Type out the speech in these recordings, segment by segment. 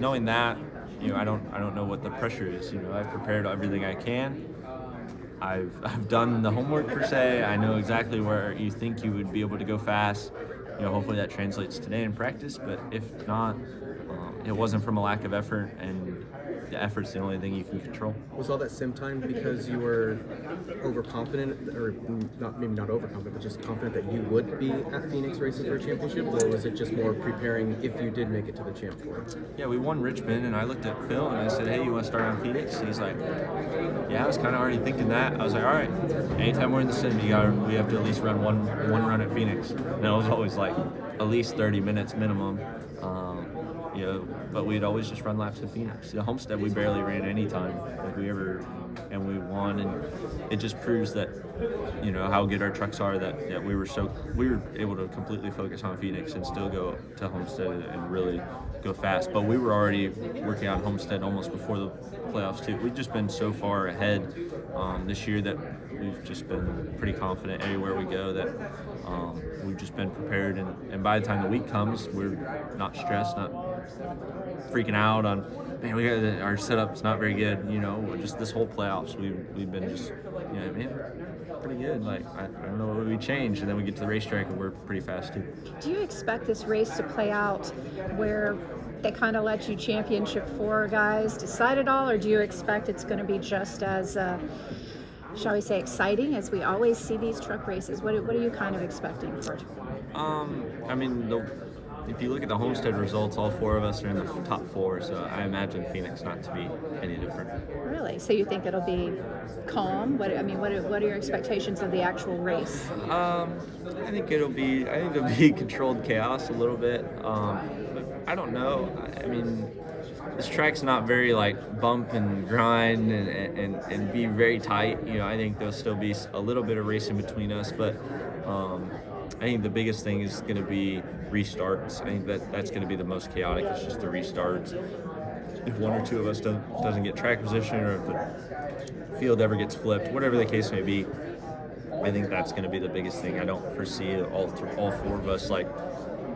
knowing that, I don't know what the pressure is. I've prepared everything I can. I've done the homework per se. I know exactly where you think you would be able to go fast. Hopefully that translates today in practice. But if not, it wasn't from a lack of effort, and the effort's the only thing you can control. Was all that sim time because you were overconfident, or maybe not overconfident, but just confident that you would be at Phoenix racing for a championship, or was it just more preparing if you did make it to the Champ 4? Yeah, we won Richmond, and I looked at Phil and I said, "Hey, you want to start on Phoenix?" And he's like, "Yeah." I was kind of already thinking that. I was like, "All right, anytime we're in the sim, we have to at least run one run at Phoenix." And it was always like at least 30 minutes minimum. But we'd always just run laps at Phoenix. The Homestead, we barely ran any time, and we won, and it just proves that, how good our trucks are, that we were able to completely focus on Phoenix and still go to Homestead and really go fast. But we were already working on Homestead almost before the playoffs too. We've just been so far ahead this year that we've just been pretty confident everywhere we go that we've just been prepared, and by the time the week comes, we're not stressed, not freaking out on, man, our setup's not very good, just this whole playoffs we've been just, pretty good. Like, I don't know what we changed, and then we get to the racetrack and we're pretty fast too. Do you expect this race to play out where they kind of let you championship 4 guys decide it all, or do you expect it's going to be just as shall we say exciting as we always see these truck races? What are you kind of expecting for it? If you look at the Homestead results, all 4 of us are in the top 4, so I imagine Phoenix not to be any different. Really? So you think it'll be calm? What are your expectations of the actual race? I think it'll be controlled chaos a little bit. But I don't know. This track's not very bump and grind and be very tight. I think there'll still be a little bit of racing between us, but I think the biggest thing is going to be restarts. I think that's going to be the most chaotic. It's just the restarts. If 1 or 2 of us doesn't get track position, or if the field ever gets flipped, whatever the case may be, I think that's going to be the biggest thing. I don't foresee all 4 of us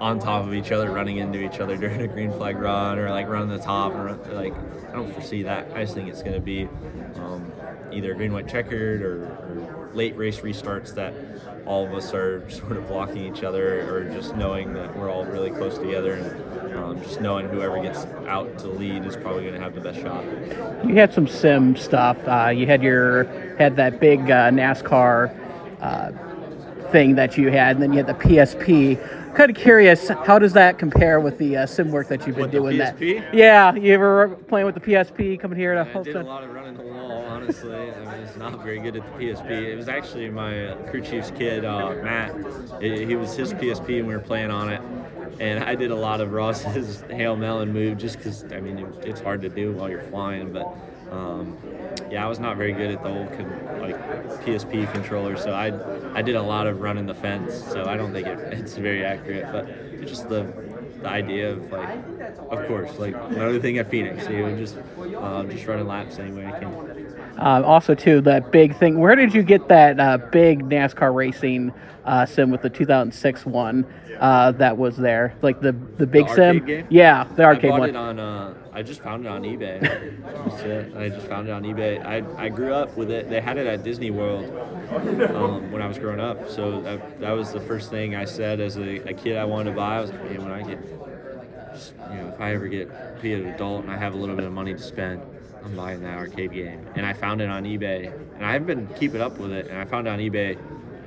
on top of each other, running into each other during a green flag run, or running the top, or I don't foresee that. I just think it's going to be either green white checkered or late race restarts that all of us are sort of blocking each other, or just knowing that we're all really close together, and just knowing whoever gets out to lead is probably going to have the best shot. You had some sim stuff. You had that big NASCAR thing that you had, and then you had the PSP. Kind of curious, how does that compare with the sim work that you've been doing? The PSP? Yeah, you ever playing with the PSP coming here to I did a lot of running the wall, honestly. It's not very good at the PSP. It was actually my crew chief's kid, Matt. He was his PSP, and we were playing on it. And I did a lot of Ross's Hail Melon move just because, it's hard to do while you're flying. But, I was not very good at the old PSP controller, so I did a lot of running the fence, so I don't think it's very accurate. But it's just the idea of course, another thing at Phoenix, just running laps any way I can. Also, too, that big thing. Where did you get that big NASCAR racing sim with the 2006 one that was there? The big the sim? Game? Yeah, the arcade one. I just found it on eBay. That's it. I just found it on eBay. I grew up with it. They had it at Disney World when I was growing up. So that was the first thing I said as a kid I wanted to buy. I was like, man, when I get, if I ever be an adult and I have a little bit of money to spend, I'm buying that arcade game. And I found it on eBay, and I've been keeping up with it. And I found it on eBay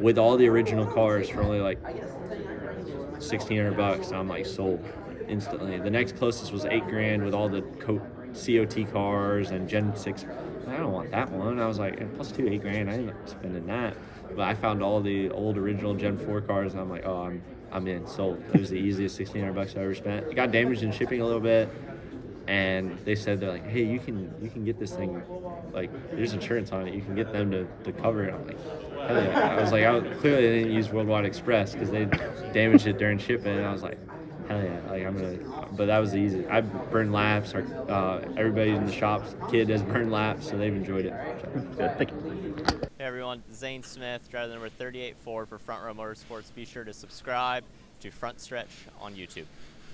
with all the original cars for only $1,600. I'm sold instantly. The next closest was $8,000 with all the COT cars and Gen 6. I don't want that one. I was like, plus $8,000. I ain't spending that. But I found all the old original Gen 4 cars, and I'm like, oh, I'm in, sold. It was the easiest $1,600 I ever spent. It got damaged in shipping a little bit, and they said, they're like, hey, you can get this thing, there's insurance on it. You can get them to cover it. I'm like, hell yeah. I was like, clearly they didn't use Worldwide Express because they damaged it during shipping, and I was like, hell yeah, but that was easy. I burned laps. Everybody in the shop's kid has burned laps, so they've enjoyed it. So, good, thank you. Hey everyone, Zane Smith, driver number 38-4 for Front Row Motorsports. Be sure to subscribe to Frontstretch on YouTube.